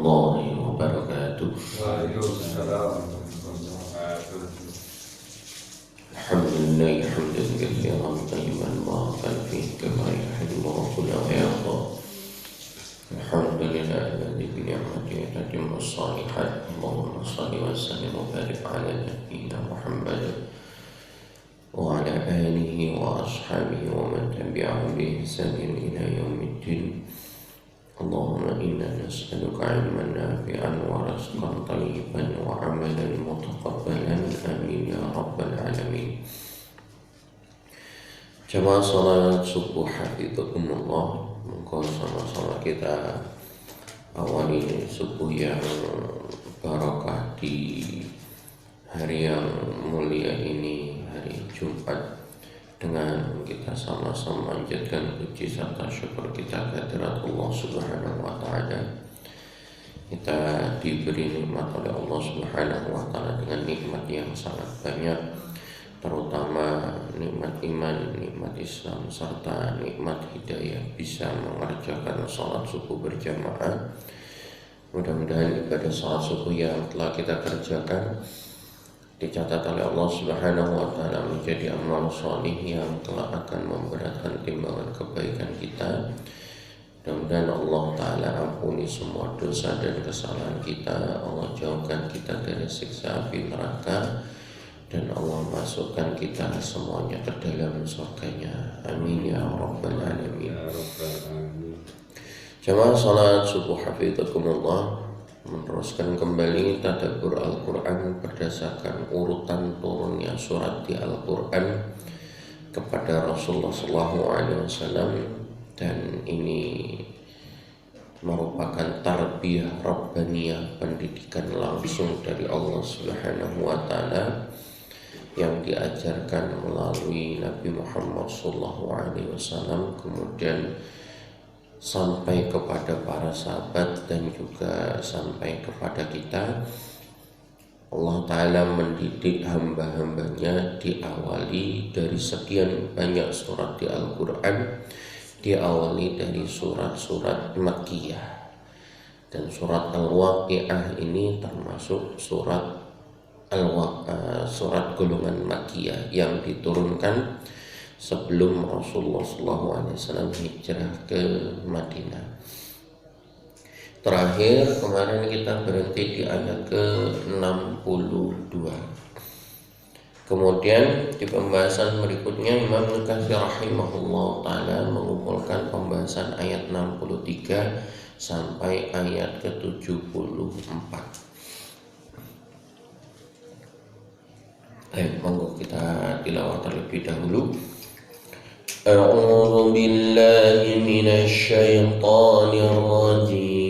warahmatullahi wabarakatuh. Alhamdulillah hamdan katsiran tayyiban barakan fihi kama yuhibbu rabbuna wa yarda. Alhamdulillah alladzi bi ni'matihi tatimmu shalihat. Allahumma shalli wa sallim wa barik ala nabiyyina Muhammad wa ala alihi wa ashabihi wa man tabi'ahum bi ihsanin ila yaumiddin. Allahumma inna nas'aluka ilman nafi'an wa rizqan thayyiban wa amalan mutaqabbalan. Amin ya rabbal alamin. Jamaah salat subuh hafizakumullah. Monggo sama-sama kita awali subuh yang barakah di hari yang mulia ini, hari Jumat, dengan kita sama-sama menjadikan puji serta syukur kita kehadirat Allah Subhanahu wa taala. Kita diberi nikmat oleh Allah Subhanahu wa taala dengan nikmat yang sangat banyak, terutama nikmat iman, nikmat Islam, serta nikmat hidayah, bisa mengerjakan salat subuh berjamaah. Mudah-mudahan ibadah salat subuh yang telah kita kerjakan dicatat oleh Allah Subhanahu wa taala menjadi amal sholih yang telah akan memberatkan timbangan kebaikan kita. Mudah-mudahan Allah taala ampuni semua dosa dan kesalahan kita. Allah jauhkan kita dari siksa api neraka, dan Allah masukkan kita semuanya ke dalam surganya. Amin ya rabbal alamin. Jamaah salat subuh hafizakumullah, meneruskan kembali tadabbur Al-Quran berdasarkan urutan turunnya surat di Al-Quran kepada Rasulullah SAW, dan ini merupakan tarbiyah rabbaniyah, pendidikan langsung dari Allah Subhanahu wa taala yang diajarkan melalui Nabi Muhammad SAW, kemudian sampai kepada para sahabat dan juga sampai kepada kita. Allah Ta'ala mendidik hamba-hambanya diawali dari sekian banyak surat di Al-Quran, diawali dari surat-surat Makkiyah, dan surat Al-Waqi'ah ini termasuk surat golongan Makkiyah yang diturunkan sebelum Rasulullah SAW hijrah ke Madinah. Terakhir kemarin kita berhenti di ayat ke-62. Kemudian di pembahasan berikutnya Imam Al-Katsir rahimahullah ta'ala mengumpulkan pembahasan ayat 63 sampai ayat ke-74. Monggo kita tilawah terlebih dahulu. A'udzu billahi minasy syaithanir rajim.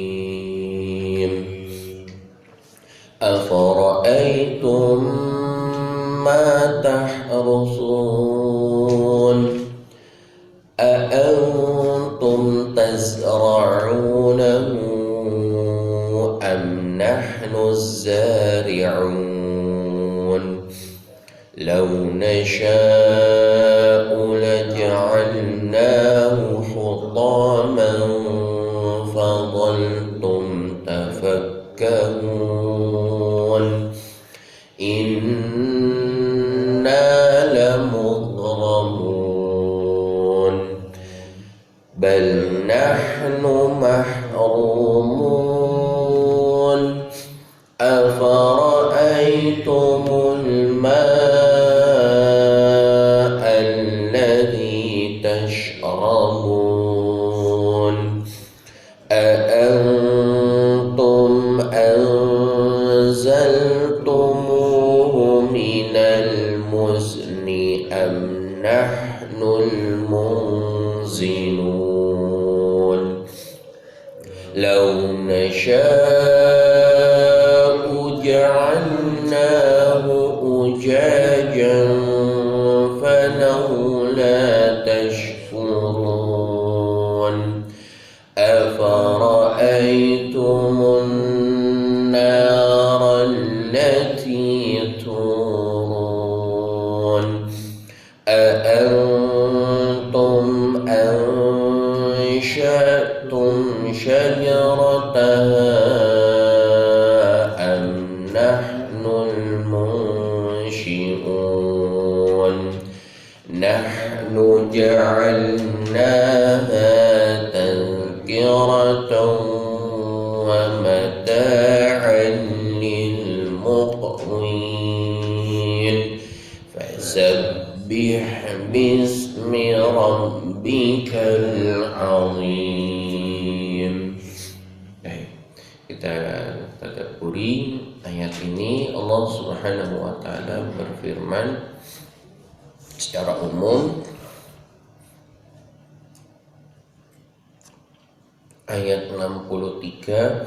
Afara'aytum ma tahrusun a'antum tazra'unahu am nahnu az-zari'un. Law nasha'u laja'alnahu hutaman fadhaltum tafakkahun. Inna lamughramun bal nahnu mahrumun. Afara'aytumul تشربون أأنتم أنزلتموه من المزن أم نحن المنزلون. لو نشاء جعلناه أجاجا فلولا تشكرون. أفرأيتم النار التي تورون أأنتم أن أنشأتم شجرتها جعلناها تذكرة ومتاعا للمقوين فسبح باسم ربك العظيم. Kita tadabburi ayat ini. Allah Subhanahu wa taala berfirman secara umum ayat 63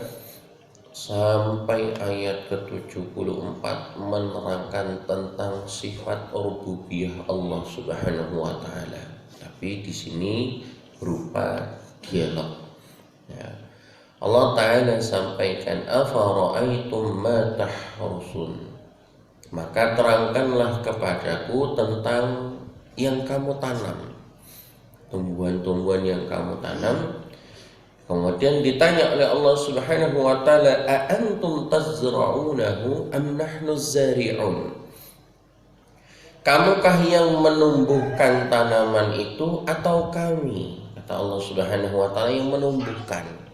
sampai ayat ke-74 menerangkan tentang sifat rububiyah Allah Subhanahu wa taala. Tapi di sini berupa dialog. Ya. Allah taala sampaikan afara'aitum ma tahrusun. Maka terangkanlah kepadaku tentang yang kamu tanam. Tumbuhan-tumbuhan yang kamu tanam. Kemudian ditanya oleh Allah Subhanahu wa taala, "A antum tazra'unahu am nahnu zari'un?" Kamukah yang menumbuhkan tanaman itu atau kami? Kata Allah Subhanahu wa taala yang menumbuhkan.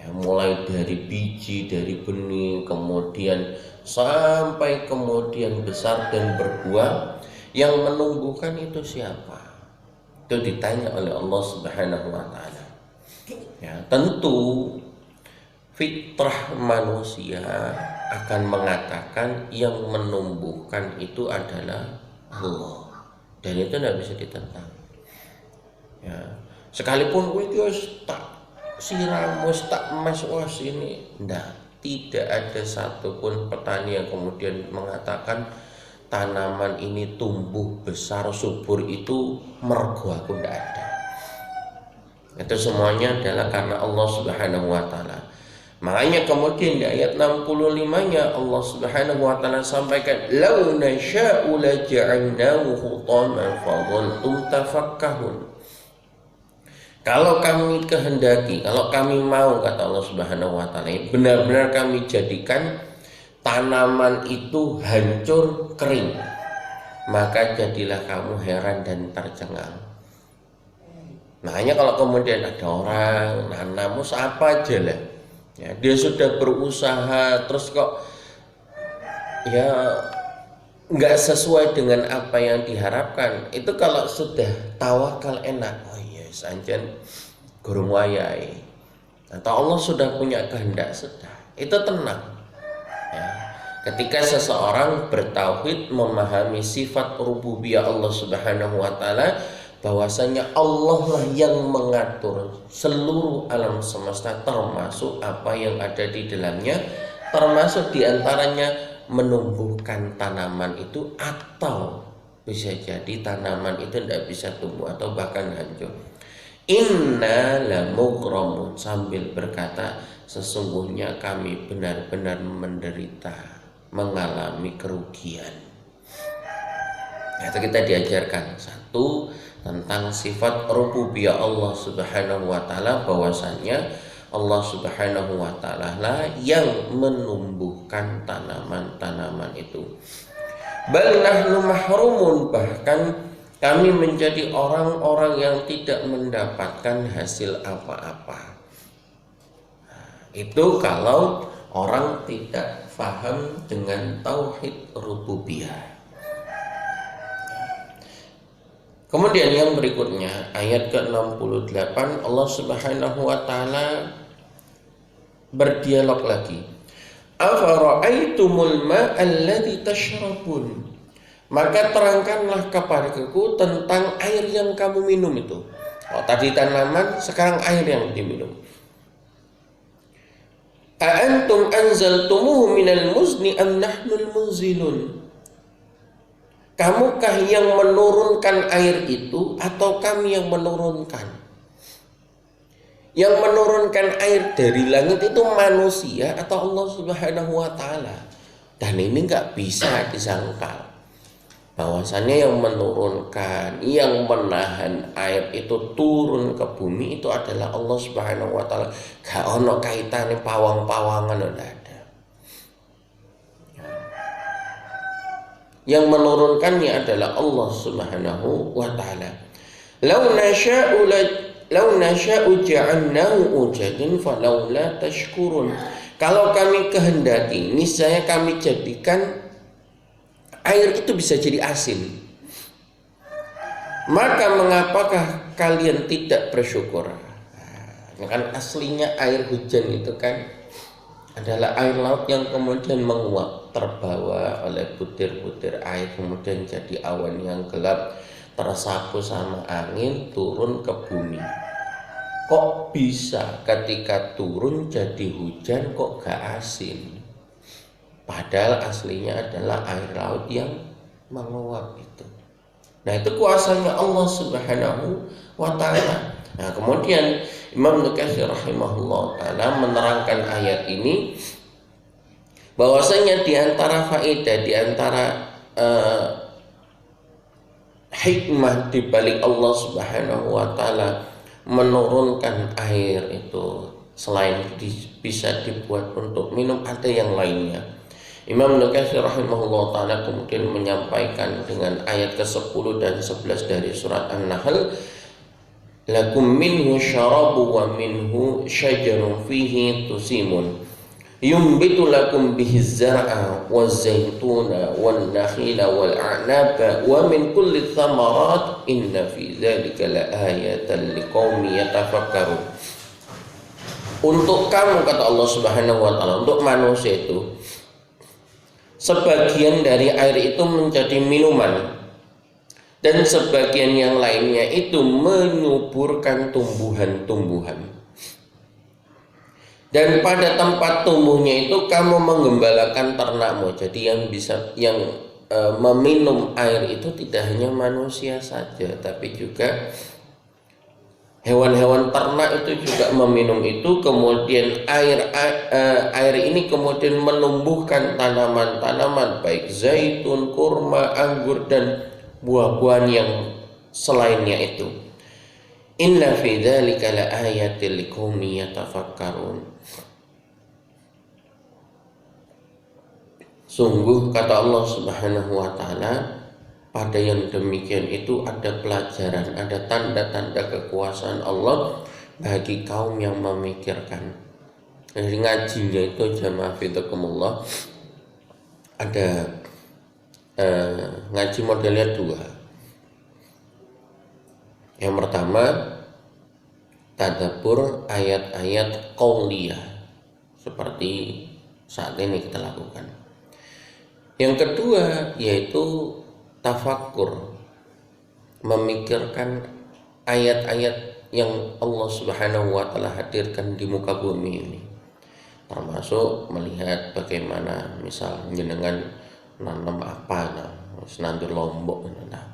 Ya, mulai dari biji, dari benih, kemudian sampai kemudian besar dan berbuah, yang menumbuhkan itu siapa? Itu ditanya oleh Allah Subhanahu wa taala. Ya, tentu fitrah manusia akan mengatakan yang menumbuhkan itu adalah Allah, dan itu tidak bisa ditentang. Ya, sekalipun kita tak siram, tak emas ini, tidak ada satupun petani yang kemudian mengatakan tanaman ini tumbuh besar subur itu mergo aku, tidak ada. Itu semuanya adalah karena Allah Subhanahu wa taala. Makanya kemudian di ayat 65-nya Allah Subhanahu wa taala sampaikan, "Law nasya'u laja'alnahu hutaman fadhaltum tafakkahun." Kalau kami kehendaki, kalau kami mau, kata Allah Subhanahu wa taala, benar-benar kami jadikan tanaman itu hancur kering, maka jadilah kamu heran dan tercengang. Makanya kalau kemudian ada orang nanam apa aja lah, ya, dia sudah berusaha terus kok ya nggak sesuai dengan apa yang diharapkan, itu kalau sudah tawakal enak, oh yes, anjen gurung wayai, atau Allah sudah punya kehendak sudah, itu tenang. Ya. Ketika seseorang bertauhid, memahami sifat rububiyah Allah Subhanahu wa taala, bahwasanya Allah lah yang mengatur seluruh alam semesta, termasuk apa yang ada di dalamnya, termasuk diantaranya menumbuhkan tanaman itu, atau bisa jadi tanaman itu tidak bisa tumbuh atau bahkan hancur. Inna lamughramun, sambil berkata sesungguhnya kami benar-benar menderita, mengalami kerugian. Itu kita diajarkan satu tentang sifat rububiyah Allah Subhanahu wa taala, bahwasanya Allah Subhanahu wa taala lah yang menumbuhkan tanaman-tanaman itu. Bal nahnu mahrumun, bahkan kami menjadi orang-orang yang tidak mendapatkan hasil apa-apa. Itu kalau orang tidak paham dengan tauhid rububiyah. Kemudian yang berikutnya ayat ke-68, Allah Subhanahu wa taala berdialog lagi. Afara'aitumul ma'alladzi tashrabun, maka terangkanlah kepadaku tentang air yang kamu minum itu. Oh, tadi tanaman, sekarang air yang diminum. A antum anzaltumuhu minal muzni am nahnul munzilun, kamukah yang menurunkan air itu atau kami yang menurunkan? Yang menurunkan air dari langit itu manusia atau Allah Subhanahu wa taala? Dan ini nggak bisa disangkal, bahwasannya yang menurunkan, yang menahan air itu turun ke bumi itu adalah Allah Subhanahu wa taala. Gak ono kaitane pawang-pawangan, udah ada. Yang menurunkannya adalah Allah Subhanahu wa taala. Lau nasha'u ja'alnahu ujadan falaula tashkurun. Kalau kami kehendaki, niscaya kami jadikan air itu bisa jadi asin. Maka mengapakah kalian tidak bersyukur? Nah, kan aslinya air hujan itu kan adalah air laut yang kemudian menguap, terbawa oleh butir-butir air, kemudian jadi awan yang gelap, tersapu sama angin, turun ke bumi. Kok bisa ketika turun jadi hujan kok gak asin? Padahal aslinya adalah air laut yang menguap itu. Nah, itu kuasanya Allah Subhanahu wa taala. Nah, kemudian Imam Nukatsir rahimahullah taala menerangkan ayat ini bahwasanya di antara faedah, di antara hikmah di balik Allah Subhanahu wa taala menurunkan air itu, selain bisa dibuat untuk minum, ada yang lainnya. Imam Nukatsir rahimahullah ta'ala kemudian menyampaikan dengan ayat ke-10 dan 11 dari surat An-Nahl, lakum minhu syarabu wa minhu syajarun fihi tusimun yumbitu lakum bihi zar'a waz zaituna wan nakhila wal a'naba wa min kulli thamarat inna fi dzalika laayatan liqaumin yatafakkarun. Untuk kamu, kata Allah Subhanahu wa taala, untuk manusia itu sebagian dari air itu menjadi minuman dan sebagian yang lainnya itu menyuburkan tumbuhan-tumbuhan. Dan pada tempat tumbuhnya itu kamu menggembalakan ternakmu. Jadi yang meminum air itu tidak hanya manusia saja, tapi juga hewan-hewan ternak itu juga meminum itu. Kemudian air ini kemudian menumbuhkan tanaman-tanaman baik zaitun, kurma, anggur dan buah-buahan yang selainnya itu. Inna fi dzalika laayatil liqaumin yatafakkarun. Sungguh, kata Allah Subhanahu wa taala, pada yang demikian itu ada pelajaran, ada tanda-tanda kekuasaan Allah bagi kaum yang memikirkan. Jadi ngajinya itu jamaah fidakumullah ada ngaji modelnya dua. Yang pertama, tadabbur ayat-ayat qauliyah seperti saat ini kita lakukan. Yang kedua yaitu tafakkur, memikirkan ayat-ayat yang Allah Subhanahu wa taala hadirkan di muka bumi ini. Termasuk melihat bagaimana misal jenengan nanam apa, nandur lombok, nah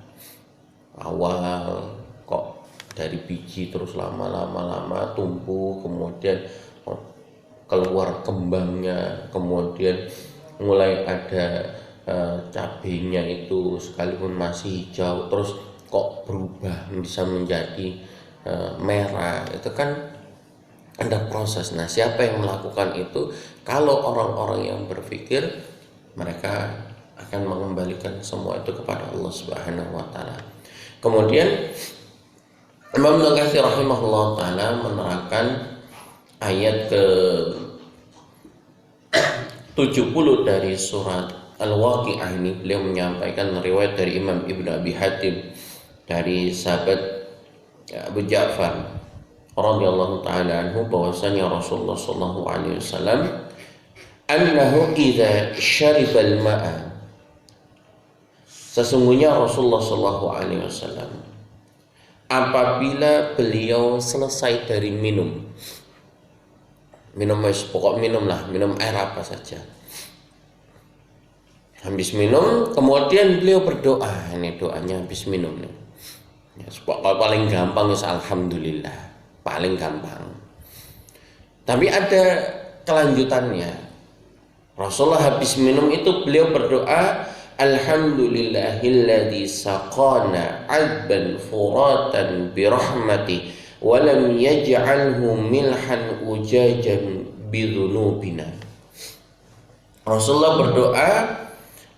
awal kok dari biji terus lama-lama tumbuh, kemudian keluar kembangnya, kemudian mulai ada cabenya itu sekalipun masih hijau terus kok berubah bisa menjadi merah. Itu kan ada proses. Nah, siapa yang melakukan itu? Kalau orang-orang yang berpikir, mereka akan mengembalikan semua itu kepada Allah Subhanahu wa taala. Kemudian Imam Nukatsir rahimahullah taala menerangkan ayat ke 70 dari surat Al-Waqi'ah ini. Beliau menyampaikan riwayat dari Imam Ibnu Abi Hatim dari sahabat Abu Ja'far radhiyallahu taala anhu bahwasanya Rasulullah sallallahu alaihi wasallam annahu idza syaribal ma'a, sesungguhnya Rasulullah sallallahu alaihi wasallam apabila beliau selesai dari minum pokok minum air apa saja, habis minum kemudian beliau berdoa. Ini doanya habis minum nih ya, paling gampang ya alhamdulillah, paling gampang. Tapi ada kelanjutannya. Rasulullah habis minum itu beliau berdoa, alhamdulillahilladzi saqana 'adban furatan birahmati wa lam yaj'alhu milhan ujajan bidzunubina. Rasulullah berdoa,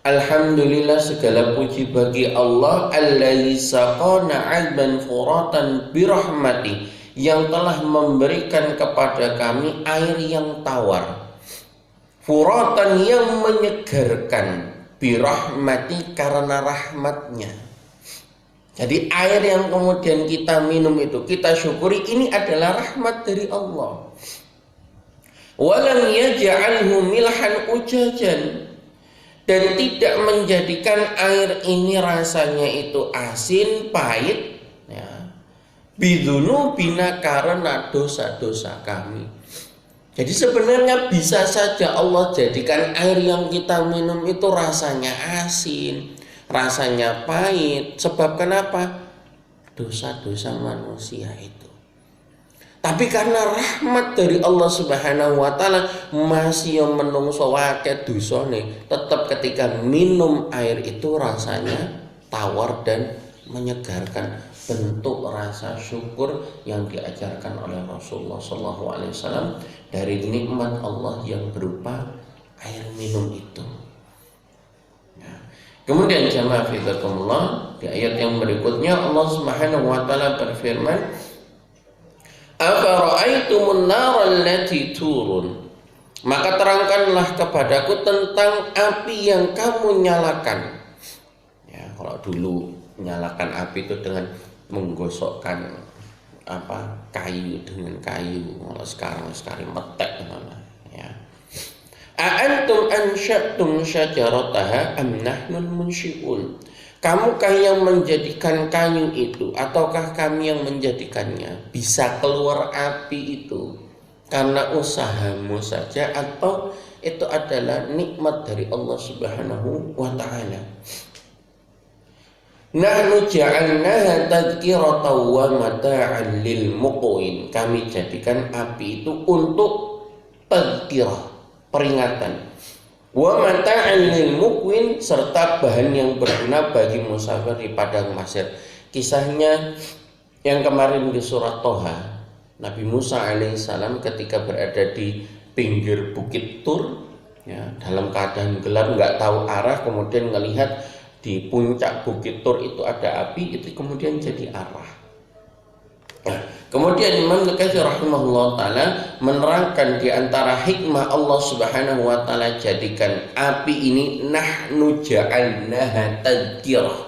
Alhamdulillah, segala puji bagi Allah allazi saqana 'azban furatan birahmati, yang telah memberikan kepada kami air yang tawar, furatan yang menyegarkan, birahmati karena rahmatnya. Jadi air yang kemudian kita minum itu kita syukuri, ini adalah rahmat dari Allah. Walam yaj'alhu milhan ujajan, dan tidak menjadikan air ini rasanya itu asin pahit, ya, bidzunubina, karena dosa-dosa kami. Jadi sebenarnya bisa saja Allah jadikan air yang kita minum itu rasanya asin, rasanya pahit. Sebab kenapa? Dosa-dosa manusia itu. Tapi karena rahmat dari Allah Subhanahu wa taala, masih yang menungso akeh dosane, tetap ketika minum air itu rasanya tawar dan menyegarkan. Bentuk rasa syukur yang diajarkan oleh Rasulullah SAW dari nikmat Allah yang berupa air minum itu. Kemudian jamaah fizakumullah, di ayat yang berikutnya Allah Subhanahu wa taala berfirman, "Afara'aitumun nar allati turun?" Maka terangkanlah kepadaku tentang api yang kamu nyalakan. Ya, kalau dulu nyalakan api itu dengan menggosokkan kayu dengan kayu. Kalau sekarang metek ya. A'antum ansya'tum syajarataha am nahnul munsyi'un? Kamukah yang menjadikan kayu itu ataukah kami yang menjadikannya? Bisa keluar api itu karena usahamu saja atau itu adalah nikmat dari Allah Subhanahu wa taala? Nahnu ja'alnaha tadhkiratan wa mata'an lil muqwin. Kami jadikan api itu untuk tadhkirah, peringatan, wa mata'an lil muqwin, serta bahan yang berguna bagi musafir di padang pasir. Kisahnya yang kemarin di surat Toha, Nabi Musa alaihissalam ketika berada di pinggir bukit Tur, ya, dalam keadaan gelap, nggak tahu arah, kemudian melihat di puncak bukit Tur itu ada api, itu kemudian jadi arah. Nah, kemudian Imam Al-Katsir rahimahullah ta'ala menerangkan di antara hikmah Allah Subhanahu wa ta'ala jadikan api ini, nahnu ja'alnaha tadhkirah,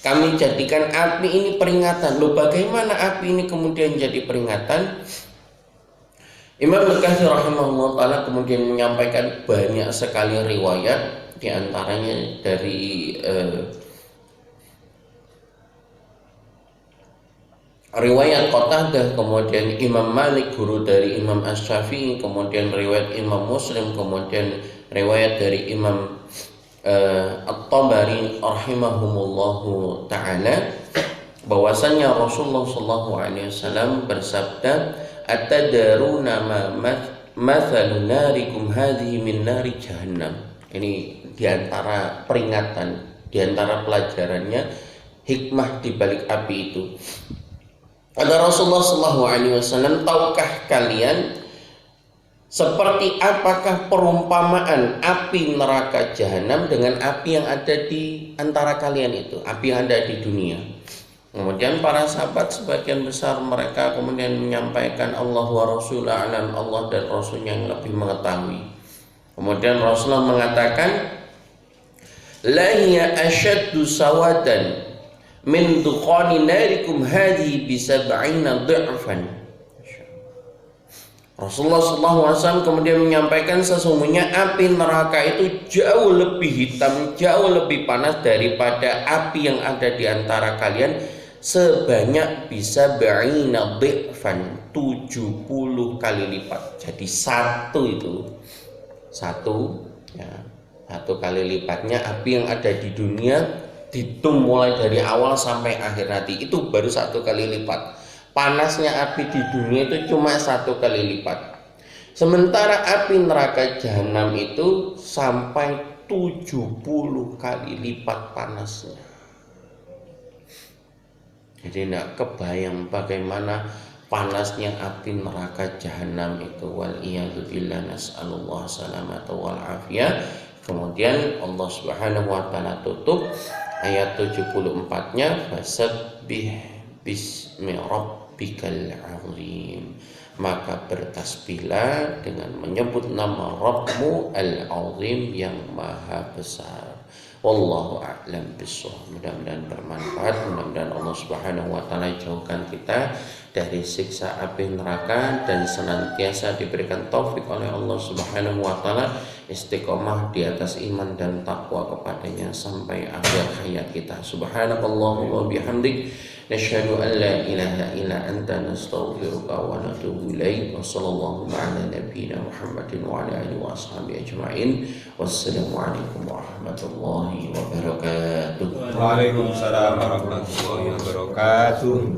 kami jadikan api ini peringatan. Loh, bagaimana api ini kemudian jadi peringatan? Imam Al-Katsir rahimahullah ta'ala kemudian menyampaikan banyak sekali riwayat, di antaranya dari riwayat Qatadah, kemudian Imam Malik guru dari Imam Asy-Syafi'i, kemudian riwayat Imam Muslim, kemudian riwayat dari Imam At-Tabari rahimahumullahu ta'ala, bahwasanya Rasulullah sallallahu alaihi wasallam bersabda, "Atadaruna ma mathalu narikum hadhihi min nari jahannam." Ini diantara peringatan, diantara pelajarannya, hikmah di balik api itu. Kata Rasulullah SAW, tahukah kalian seperti apakah perumpamaan api neraka jahanam dengan api yang ada di antara kalian itu, api yang ada di dunia? Kemudian para sahabat sebagian besar mereka kemudian menyampaikan, Allah wa Rasulullah alam, Allah dan Rasulnya yang lebih mengetahui. Kemudian Rasulullah mengatakan, la hiya asyaddu sawadan min dukhani narikum hadhi bisab'ina dha'fan. Rasulullah SAW kemudian menyampaikan, sesungguhnya api neraka itu jauh lebih hitam, jauh lebih panas daripada api yang ada di antara kalian sebanyak bisab'ina dha'fan, 70 kali lipat. Jadi satu kali lipatnya api yang ada di dunia, dihitung mulai dari awal sampai akhir nanti, itu baru 1 kali lipat. Panasnya api di dunia itu cuma 1 kali lipat. Sementara api neraka jahanam itu sampai 70 kali lipat panasnya. Jadi tidak kebayang bagaimana panasnya api neraka jahanam itu. Wal iyadu billah, nas'alullah salamata wal afiyah. Kemudian Allah Subhanahu wa taala tutup ayat 74-nya, fasabbih bismi rabbikal azim. Maka bertasbihlah dengan menyebut nama Rabbmu al-azim yang maha besar. Wallahu a'lam bishawab. Mudah-mudahan bermanfaat. Mudah-mudahan Allah Subhanahu wa taala jauhkan kita dari siksa api neraka dan senantiasa diberikan taufik oleh Allah Subhanahu wa taala istiqomah di atas iman dan takwa kepadanya sampai akhir hayat kita. Subhanakallahumma bihamdik nasyhadu an la ilaha illa anta nastaghfiruka wa natubu ilaik. Wa sallallahu ala nabiyyina Muhammadin wa ala alihi wa ashabihi ajma'in. Wassalamu alaikum warahmatullahi wabarakatuh. Waalaikumsalam warahmatullahi wabarakatuh.